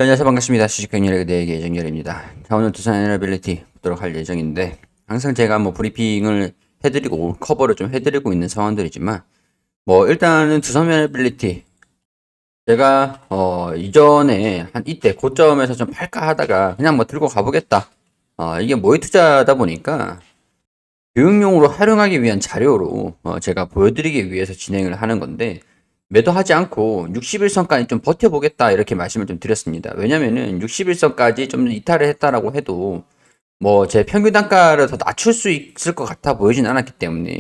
안녕하세요. 반갑습니다. 주식경렬의 대의 정렬입니다. 자, 오늘 두산 에너빌리티 보도록 할 예정인데, 항상 제가 브리핑을 해드리고 커버를 좀 해드리고 있는 상황들이지만, 일단은 두산 에너빌리티 제가 이전에 한 이때 고점에서 좀 팔까 하다가 그냥 들고 가보겠다. 이게 모의 투자다 보니까 교육용으로 활용하기 위한 자료로 제가 보여드리기 위해서 진행을 하는 건데, 매도하지 않고 60일선까지 좀 버텨보겠다 이렇게 말씀을 좀 드렸습니다. 왜냐면은 60일선까지 좀 이탈을 했다라고 해도 제 평균 단가를 더 낮출 수 있을 것 같아 보이진 않았기 때문에,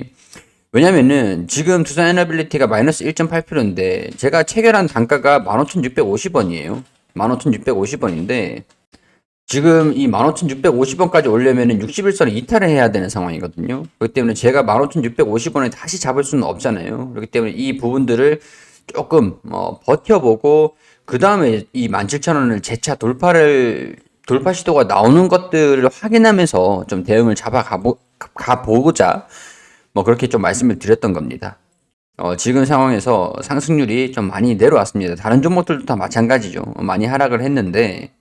왜냐면은 지금 두산 에너빌리티가 마이너스 1.8%인데 제가 체결한 단가가 15,650원이에요. 15,650원인데 지금 이 15,650원까지 오려면은 60일선을 이탈을 해야 되는 상황이거든요. 그렇기 때문에 제가 15,650원에 다시 잡을 수는 없잖아요. 그렇기 때문에 이 부분들을 조금 버텨보고 그 다음에 이 17,000원을 재차 돌파 시도가 나오는 것들을 확인하면서 좀 대응을 가보고자 그렇게 좀 말씀을 드렸던 겁니다. 지금 상황에서 상승률이 좀 많이 내려왔습니다. 다른 종목들도 다 마찬가지죠. 많이 하락을 했는데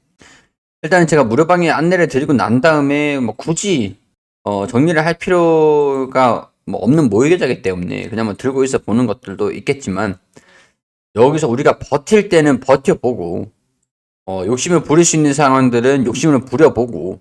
일단 제가 무료방에 안내를 드리고 난 다음에 굳이 정리를 할 필요가 없는 모의 계좌이기 때문에 그냥 들고 있어 보는 것들도 있겠지만, 여기서 우리가 버틸 때는 버텨보고 욕심을 부릴 수 있는 상황들은 욕심을 부려보고,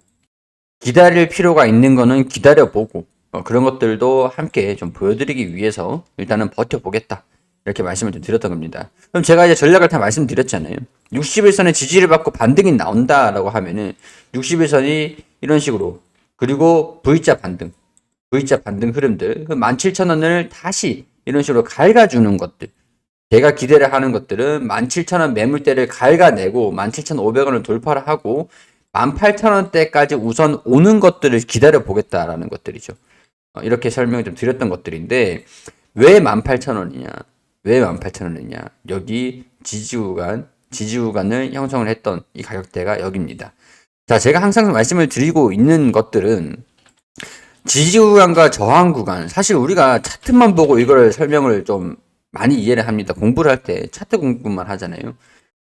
기다릴 필요가 있는 거는 기다려보고, 그런 것들도 함께 좀 보여드리기 위해서 일단은 버텨보겠다 이렇게 말씀을 좀 드렸던 겁니다. 그럼 제가 이제 전략을 다 말씀드렸잖아요. 60일선의 지지를 받고 반등이 나온다라고 하면은 60일선이 이런 식으로, 그리고 V자 반등 흐름들, 17,000원을 다시 이런 식으로 갉아주는 것들, 제가 기대를 하는 것들은 17,000원 매물대를 갉아내고 17,500원을 돌파를 하고 18,000원대까지 우선 오는 것들을 기다려 보겠다라는 것들이죠. 이렇게 설명을 좀 드렸던 것들인데, 왜 18,000원이냐? 왜 18,000원이냐? 여기 지지구간을 형성을 했던 이 가격대가 여기입니다. 자, 제가 항상 말씀을 드리고 있는 것들은 지지구간과 저항구간, 사실 우리가 차트만 보고 이걸 설명을 좀 많이 이해를 합니다. 공부를 할 때 차트 공부만 하잖아요.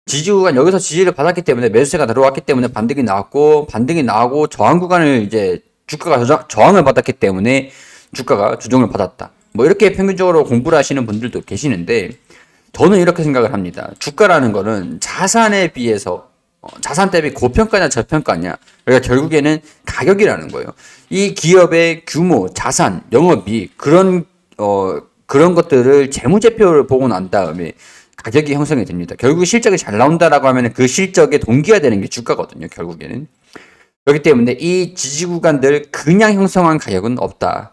지지구간, 여기서 지지를 받았기 때문에 매수세가 들어왔기 때문에 반등이 나오고 저항구간을 이제 주가가 저항을 받았기 때문에 주가가 조정을 받았다. 이렇게 평균적으로 공부를 하시는 분들도 계시는데, 저는 이렇게 생각을 합니다. 주가라는 거는 자산에 비해서 자산 대비 고평가냐 저평가냐, 그러니까 결국에는 가격이라는 거예요. 이 기업의 규모, 자산, 영업이익, 그런 것들을 재무제표를 보고 난 다음에 가격이 형성이 됩니다. 결국 실적이 잘 나온다라고 하면 그 실적의 동기가 되는 게 주가거든요, 결국에는. 그렇기 때문에 이 지지구간들 그냥 형성한 가격은 없다.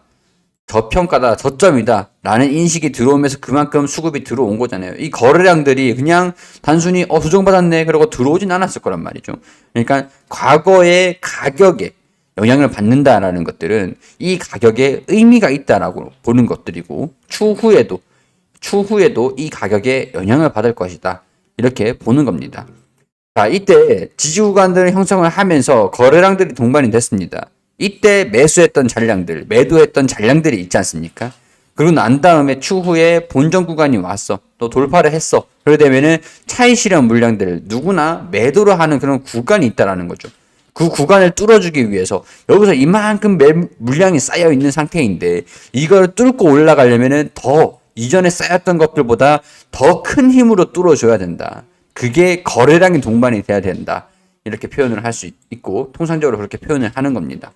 저평가다, 저점이다 라는 인식이 들어오면서 그만큼 수급이 들어온 거잖아요. 이 거래량들이 그냥 단순히 조정받았네 그러고 들어오진 않았을 거란 말이죠. 그러니까 과거의 가격에 영향을 받는다라는 것들은 이 가격에 의미가 있다라고 보는 것들이고, 추후에도 이 가격에 영향을 받을 것이다 이렇게 보는 겁니다. 자, 이때 지지구간들을 형성을 하면서 거래량들이 동반이 됐습니다. 이때 매도했던 잔량들이 있지 않습니까? 그리고 난 다음에 추후에 본전 구간이 왔어. 또 돌파를 했어. 그러게 되면은 차익 실현 물량들, 누구나 매도를 하는 그런 구간이 있다라는 거죠. 그 구간을 뚫어주기 위해서 여기서 이만큼 물량이 쌓여 있는 상태인데, 이걸 뚫고 올라가려면은 더 이전에 쌓였던 것들보다 더 큰 힘으로 뚫어줘야 된다. 그게 거래량이 동반이 돼야 된다. 이렇게 표현을 할 수 있고, 통상적으로 그렇게 표현을 하는 겁니다.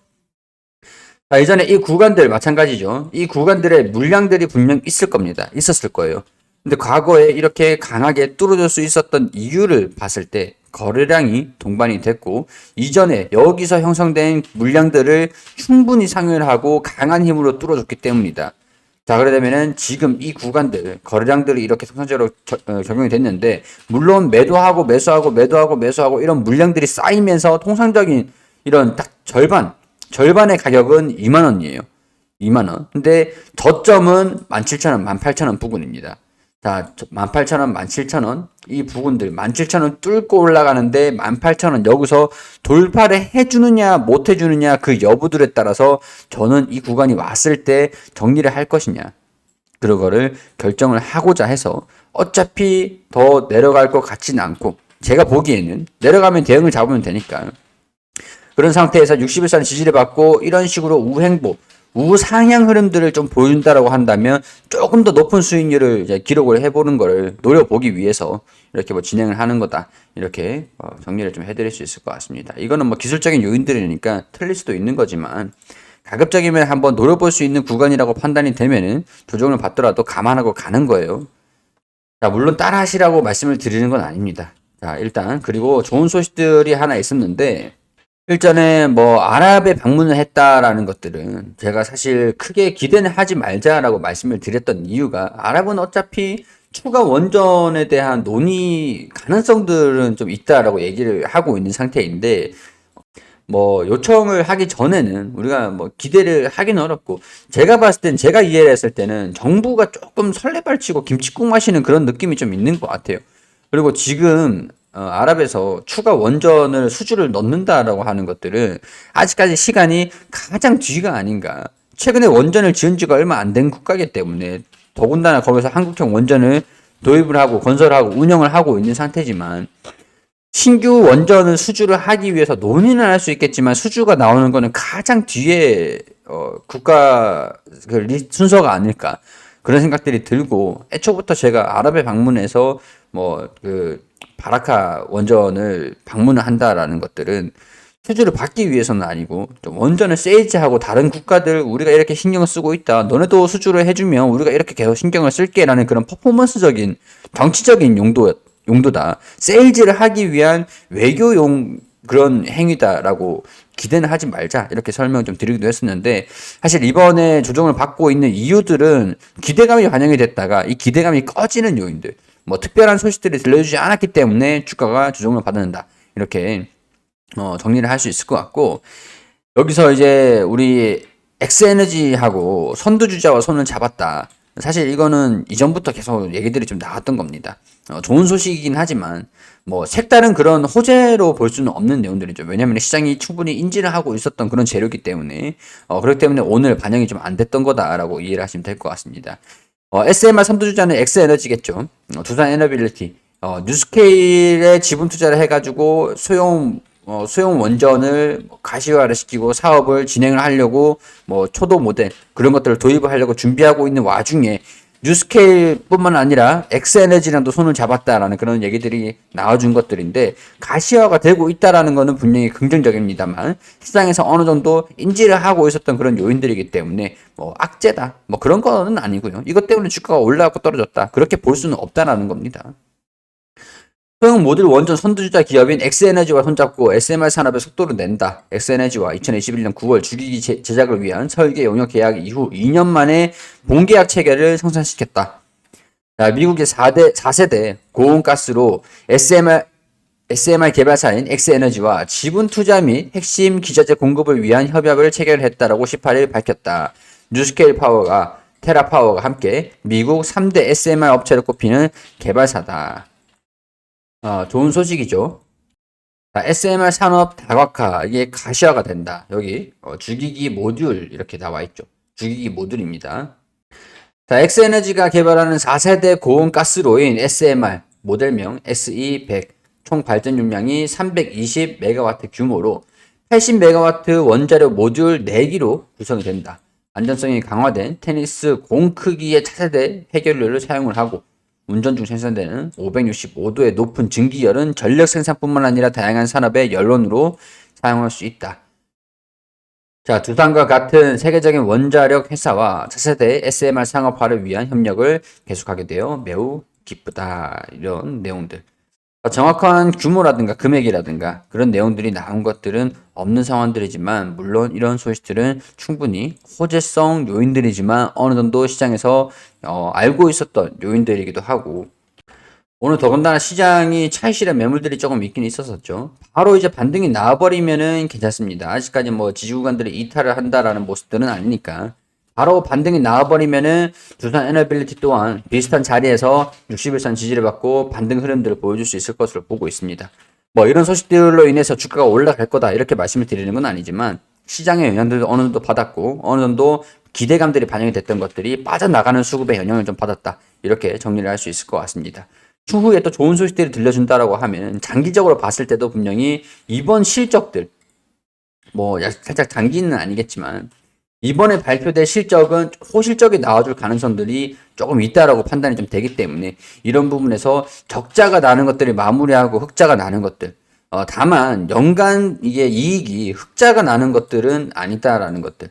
자, 이전에 이 구간들 마찬가지죠. 이 구간들의 물량들이 분명 있었을 거예요. 근데 과거에 이렇게 강하게 뚫어줄 수 있었던 이유를 봤을 때 거래량이 동반이 됐고, 이전에 여기서 형성된 물량들을 충분히 상회를 하고 강한 힘으로 뚫어줬기 때문이다. 자, 그러려면은 지금 이 구간들, 거래량들이 이렇게 통상적으로 적용이 됐는데, 물론 매도하고 이런 물량들이 쌓이면서 통상적인 이런 딱 절반의 가격은 2만원이에요. 2만원. 근데 저점은 17,000원, 18,000원 부근입니다. 자, 18,000원, 17,000원. 이 부분들, 17,000원 뚫고 올라가는데 18,000원 여기서 돌파를 해주느냐, 못 해주느냐, 그 여부들에 따라서 저는 이 구간이 왔을 때 정리를 할 것이냐, 그거를 결정을 하고자 해서, 어차피 더 내려갈 것 같지는 않고, 제가 보기에는 내려가면 대응을 잡으면 되니까. 그런 상태에서 60일선 지지를 받고 이런 식으로 우행보, 우상향 흐름들을 좀 보여준다라고 한다면 조금 더 높은 수익률을 이제 기록을 해보는 거를 노려보기 위해서 이렇게 뭐 진행을 하는 거다. 이렇게 정리를 좀 해드릴 수 있을 것 같습니다. 이거는 뭐 기술적인 요인들이니까 틀릴 수도 있는 거지만 가급적이면 한번 노려볼 수 있는 구간이라고 판단이 되면은 조정을 받더라도 감안하고 가는 거예요. 자, 물론 따라 하시라고 말씀을 드리는 건 아닙니다. 자, 일단 그리고 좋은 소식들이 하나 있었는데 일전에 뭐 아랍에 방문을 했다라는 것들은 제가 사실 크게 기대는 하지 말자라고 말씀을 드렸던 이유가 아랍은 어차피 추가 원전에 대한 논의 가능성들은 좀 있다라고 얘기를 하고 있는 상태인데 뭐 요청을 하기 전에는 우리가 뭐 기대를 하기는 어렵고 제가 봤을 땐 제가 이해를 했을 때는 정부가 조금 설레발치고 김칫국 마시는 그런 느낌이 좀 있는 것 같아요. 그리고 지금 아랍에서 추가 원전을 수주를 넣는다라고 하는 것들은 아직까지 시간이 가장 뒤가 아닌가. 최근에 원전을 지은 지가 얼마 안 된 국가이기 때문에 더군다나 거기서 한국형 원전을 도입을 하고 건설하고 운영을 하고 있는 상태지만 신규 원전을 수주를 하기 위해서 논의는 할 수 있겠지만 수주가 나오는 거는 가장 뒤에 국가 순서가 아닐까 그런 생각들이 들고 애초부터 제가 아랍에 방문해서 뭐 바라카 원전을 방문을 한다라는 것들은 수주를 받기 위해서는 아니고 좀 원전을 세이지하고 다른 국가들 우리가 이렇게 신경을 쓰고 있다. 너네도 수주를 해주면 우리가 이렇게 계속 신경을 쓸게라는 그런 퍼포먼스적인 정치적인 용도다. 세일즈를 하기 위한 외교용 그런 행위다라고 기대는 하지 말자 이렇게 설명 좀 드리기도 했었는데 사실 이번에 조정을 받고 있는 이유들은 기대감이 반영이 됐다가 이 기대감이 꺼지는 요인들 뭐 특별한 소식들이 들려주지 않았기 때문에 주가가 조정을 받는다 이렇게 정리를 할 수 있을 것 같고 여기서 이제 우리 엑스에너지하고 선두주자와 손을 잡았다. 사실 이거는 이전부터 계속 얘기들이 좀 나왔던 겁니다. 좋은 소식이긴 하지만 뭐 색다른 그런 호재로 볼 수는 없는 내용들이죠. 왜냐하면 시장이 충분히 인지를 하고 있었던 그런 재료이기 때문에 그렇기 때문에 오늘 반영이 좀 안 됐던 거다라고 이해를 하시면 될 것 같습니다. SMR 선두주자는 엑스에너지겠죠. 두산에너빌리티. 뉴스케일에 지분 투자를 해가지고 소형 원전을 가시화를 시키고 사업을 진행을 하려고 뭐 초도 모델 그런 것들을 도입을 하려고 준비하고 있는 와중에 뉴스케일뿐만 아니라 엑스에너지랑도 손을 잡았다라는 그런 얘기들이 나와준 것들인데 가시화가 되고 있다라는 것은 분명히 긍정적입니다만 시장에서 어느 정도 인지를 하고 있었던 그런 요인들이기 때문에 뭐 악재다 뭐 그런 거는 아니고요. 이것 때문에 주가가 올라가고 떨어졌다 그렇게 볼 수는 없다라는 겁니다. 소형 모듈 원전 선두주자 기업인 엑스에너지와 손잡고 SMR 산업의 속도를 낸다. 엑스에너지와 2021년 9월 주기기 제작을 위한 설계 용역 계약 이후 2년 만에 본계약 체결을 성사시켰다. 자, 미국의 4세대 고온가스로 SMR 개발사인 엑스에너지와 지분 투자 및 핵심 기자재 공급을 위한 협약을 체결했다라고 18일 밝혔다. 뉴스케일 파워가 테라파워가 함께 미국 3대 SMR 업체를 꼽히는 개발사다. 좋은 소식이죠. 자, SMR 산업 다각화, 이게 가시화가 된다. 여기, 주기기 모듈, 이렇게 나와 있죠. 주기기 모듈입니다. 자, 엑스에너지가 개발하는 4세대 고온가스로인 SMR, 모델명 SE100, 총 발전 용량이 320MW 규모로 80MW 원자력 모듈 4기로 구성이 된다. 안전성이 강화된 테니스 공 크기의 차세대 해결료를 사용을 하고, 운전 중 생산되는 565도의 높은 증기열은 전력 생산뿐만 아니라 다양한 산업의 연료로 사용할 수 있다. 자, 두산과 같은 세계적인 원자력 회사와 차세대 SMR 상업화를 위한 협력을 계속하게 되어 매우 기쁘다. 이런 내용들. 정확한 규모라든가 금액이라든가 그런 내용들이 나온 것들은 없는 상황들이지만 물론 이런 소식들은 충분히 호재성 요인들이지만 어느 정도 시장에서 알고 있었던 요인들이기도 하고 오늘 더군다나 시장이 차익실현 매물들이 조금 있긴 있었었죠. 바로 이제 반등이 나와버리면은 괜찮습니다. 아직까지 뭐 지지구간들이 이탈을 한다라는 모습들은 아니니까 바로 반등이 나와버리면은 두산 에너빌리티 또한 비슷한 자리에서 60일선 지지를 받고 반등 흐름들을 보여줄 수 있을 것으로 보고 있습니다. 뭐 이런 소식들로 인해서 주가가 올라갈 거다 이렇게 말씀을 드리는 건 아니지만 시장의 영향들도 어느 정도 받았고 어느 정도 기대감들이 반영이 됐던 것들이 빠져나가는 수급의 영향을 좀 받았다 이렇게 정리를 할 수 있을 것 같습니다. 추후에 또 좋은 소식들이 들려준다라고 하면 장기적으로 봤을 때도 분명히 이번 실적들 뭐 살짝 장기는 아니겠지만 이번에 발표될 실적은 호실적이 나와줄 가능성들이 조금 있다라고 판단이 좀 되기 때문에 이런 부분에서 적자가 나는 것들이 마무리하고 흑자가 나는 것들 다만 연간 이게 이익이 흑자가 나는 것들은 아니다라는 것들.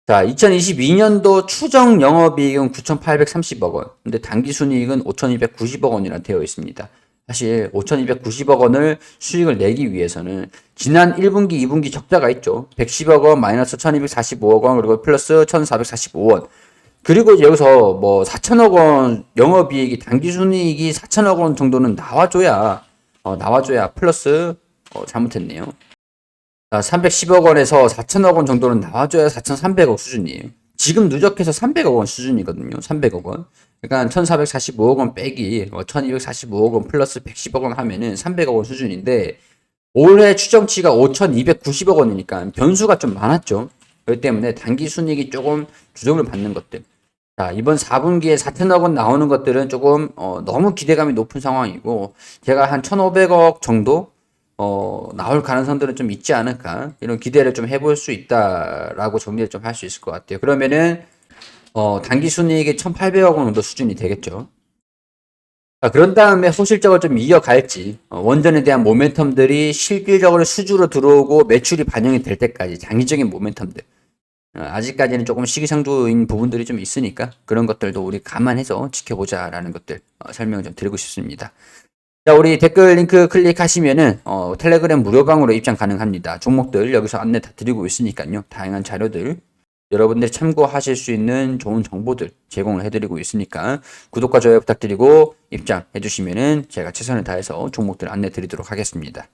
자, 2022년도 추정 영업이익은 9,830억 원. 근데 당기순이익은 5,290억 원이나 되어 있습니다. 사실 5,290억 원을 수익을 내기 위해서는 지난 1분기, 2분기 적자가 있죠. 110억 원, 마이너스 1,245억 원, 그리고 플러스 1,445원. 그리고 여기서 뭐 4천억 원 영업이익이 당기순이익이 4천억 원 정도는 나와줘야 플러스 잘못했네요. 310억 원에서 4천억 원 정도는 나와줘야 4,300억 수준이에요. 지금 누적해서 300억 원 수준이거든요. 300억 원. 그러니까 1,445억 원 빼기 1,245억 원 플러스 110억 원 하면은 300억 원 수준인데 올해 추정치가 5,290억 원이니까 변수가 좀 많았죠. 그렇기 때문에 단기 순이익이 조금 조정을 받는 것들. 자, 이번 4분기에 4천억 원 나오는 것들은 조금 너무 기대감이 높은 상황이고 제가 한 1,500억 정도 나올 가능성들은 좀 있지 않을까 이런 기대를 좀 해볼 수 있다라고 정리를 좀 할 수 있을 것 같아요. 그러면은 단기 순이익이 1,800억 원 정도 수준이 되겠죠. 자, 그런 다음에 호실적을 좀 이어갈지 원전에 대한 모멘텀들이 실질적으로 수주로 들어오고 매출이 반영이 될 때까지 장기적인 모멘텀들 아직까지는 조금 시기상조인 부분들이 좀 있으니까 그런 것들도 우리 감안해서 지켜보자라는 것들 설명을 좀 드리고 싶습니다. 자, 우리 댓글 링크 클릭하시면은 텔레그램 무료방으로 입장 가능합니다. 종목들 여기서 안내 다 드리고 있으니까요. 다양한 자료들 여러분들이 참고하실 수 있는 좋은 정보들 제공을 해드리고 있으니까 구독과 좋아요 부탁드리고 입장해 주시면은 제가 최선을 다해서 종목들 안내 드리도록 하겠습니다.